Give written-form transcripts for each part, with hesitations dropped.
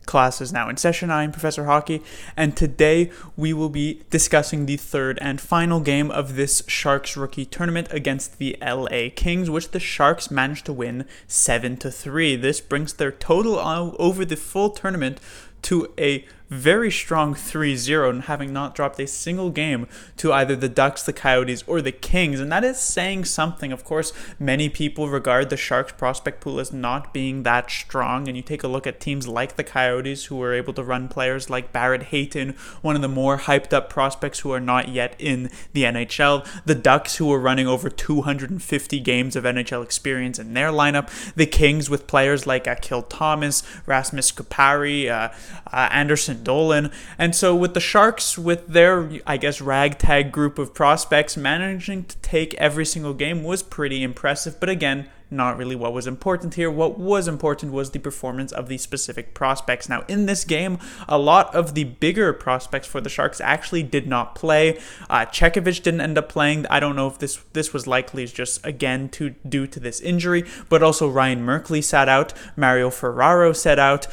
Class is now in session. I'm Professor Hockey, and today we will be discussing the third and final game of this Sharks rookie tournament against the LA Kings, which the Sharks managed to win 7-3. This brings their total over the full tournament to a very strong 3-0, and having not dropped a single game to either the Ducks, the Coyotes, or the Kings. And that is saying something. Of course, many people regard the Sharks prospect pool as not being that strong, and you take a look at teams like the Coyotes, who were able to run players like Barrett Hayton, one of the more hyped up prospects who are not yet in the NHL, the Ducks, who are running over 250 games of NHL experience in their lineup, the Kings with players like Akil Thomas, Rasmus Kupari, Anderson Dolan. And so with the Sharks, with their, I guess, ragtag group of prospects, managing to take every single game was pretty impressive. But again, not really what was important here. What was important was the performance of the specific prospects. Now, in this game, a lot of the bigger prospects for the Sharks actually did not play. Chekovich didn't end up playing. I don't know if this was likely just, again, due to this injury, but also Ryan Merkley sat out, Mario Ferraro sat out,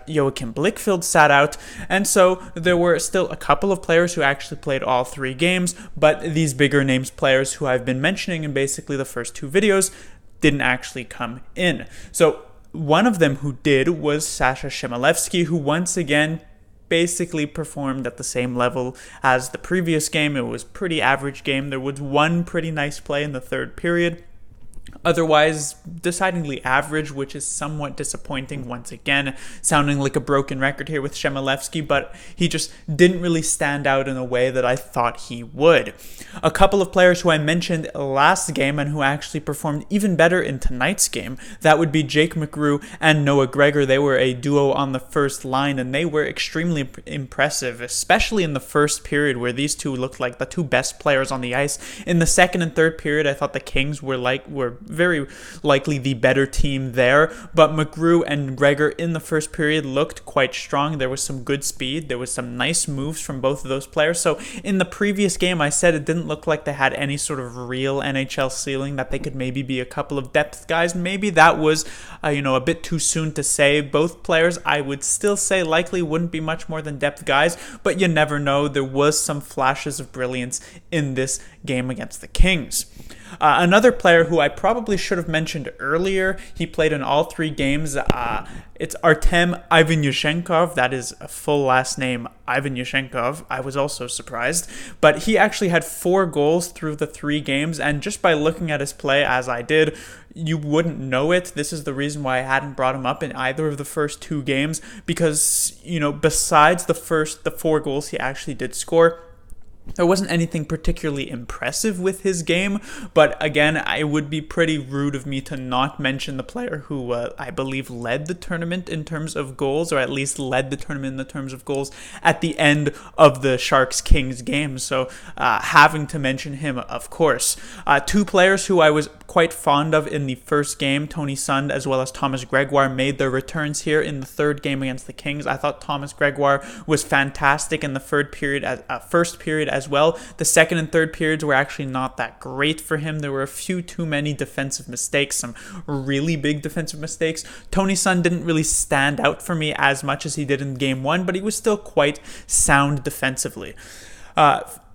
Joachim Blickfeld sat out, and so there were still a couple of players who actually played all three games, but these bigger names players who I've been mentioning in basically the first two videos didn't actually come in. So one of them who did was Sasha Chmelevski, who once again basically performed at the same level as the previous game. It was a pretty average game. There was one pretty nice play in the third period. Otherwise, decidedly average, which is somewhat disappointing once again, sounding like a broken record here with Chmelevski, but he just didn't really stand out in a way that I thought he would. A couple of players who I mentioned last game and who actually performed even better in tonight's game, that would be Jake McGrew and Noah Gregor. They were a duo on the first line, and they were extremely impressive, especially in the first period where these two looked like the two best players on the ice. In the second and third period, I thought the Kings were very likely the better team there, but McGrew and Gregor in the first period looked quite strong. There was some good speed. There was some nice moves from both of those players. So in the previous game, I said it didn't look like they had any sort of real NHL ceiling, that they could maybe be a couple of depth guys. Maybe that was a bit too soon to say. Both players, I would still say, likely wouldn't be much more than depth guys, but you never know. There was some flashes of brilliance in this game against the Kings. Another player who I probably should have mentioned earlier, he played in all three games. It's Artem Ivanushchenkov. That is a full last name, Ivanushchenkov. I was also surprised. But he actually had 4 goals through the 3 games, and just by looking at his play as I did, you wouldn't know it. This is the reason why I hadn't brought him up in either of the first 2 games, because, besides the 4 goals he actually did score, there wasn't anything particularly impressive with his game, but again, it would be pretty rude of me to not mention the player who I believe led the tournament in terms of goals, or at least led the tournament in the terms of goals at the end of the Sharks-Kings game. So having to mention him, of course. 2 players who I was quite fond of in the first game, Tony Sund as well as Thomas Gregoire, made their returns here in the third game against the Kings. I thought Thomas Gregoire was fantastic in the first period as well. The second and third periods were actually not that great for him. There were a few too many defensive mistakes, some really big defensive mistakes. Tony Sund didn't really stand out for me as much as he did in game 1, but he was still quite sound defensively.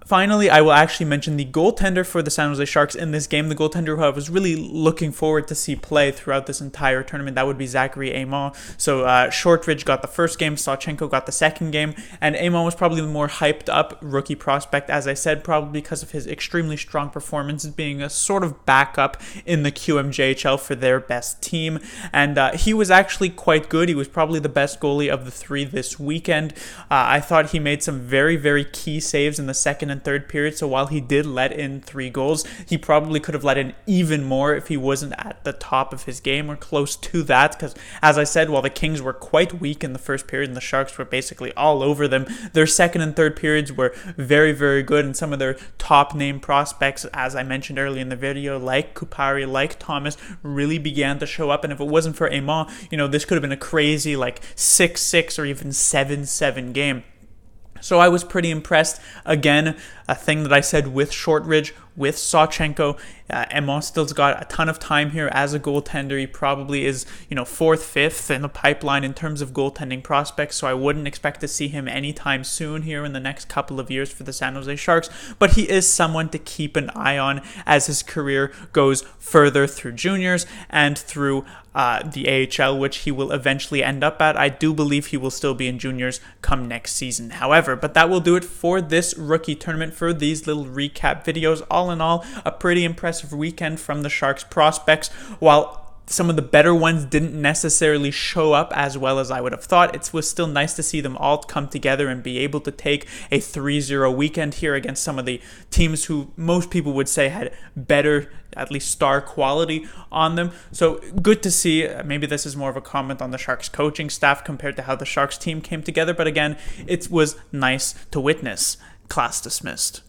Finally, I will actually mention the goaltender for the San Jose Sharks in this game, the goaltender who I was really looking forward to see play throughout this entire tournament. That would be Zachary Amon. So Shortridge got the first game, Sawchenko got the second game, and Amon was probably the more hyped up rookie prospect, as I said, probably because of his extremely strong performance, being a sort of backup in the QMJHL for their best team. And he was actually quite good. He was probably the best goalie of the 3 this weekend. I thought he made some very, very key saves in the second and third period, so while he did let in 3 goals, he probably could have let in even more if he wasn't at the top of his game or close to that, because as I said, while the Kings were quite weak in the first period and the Sharks were basically all over them, their second and third periods were very, very good, and some of their top name prospects, as I mentioned earlier in the video, like Kupari, like Thomas, really began to show up. And if it wasn't for Amon, this could have been a crazy 6-6 or even 7-7 game. So I was pretty impressed. Again, a thing that I said with Shortridge, with Sawchenko. Emon still's got a ton of time here as a goaltender. He probably is, fourth, fifth in the pipeline in terms of goaltending prospects, so I wouldn't expect to see him anytime soon here in the next couple of years for the San Jose Sharks, but he is someone to keep an eye on as his career goes further through juniors and through the AHL, which he will eventually end up at. I do believe he will still be in juniors come next season, however. But that will do it for this rookie tournament, for these little recap videos. All in all, a pretty impressive weekend from the Sharks prospects. While some of the better ones didn't necessarily show up as well as I would have thought, it was still nice to see them all come together and be able to take a 3-0 weekend here against some of the teams who most people would say had better, at least star quality on them. So good to see. Maybe this is more of a comment on the Sharks coaching staff compared to how the Sharks team came together, but again, it was nice to witness. Class dismissed.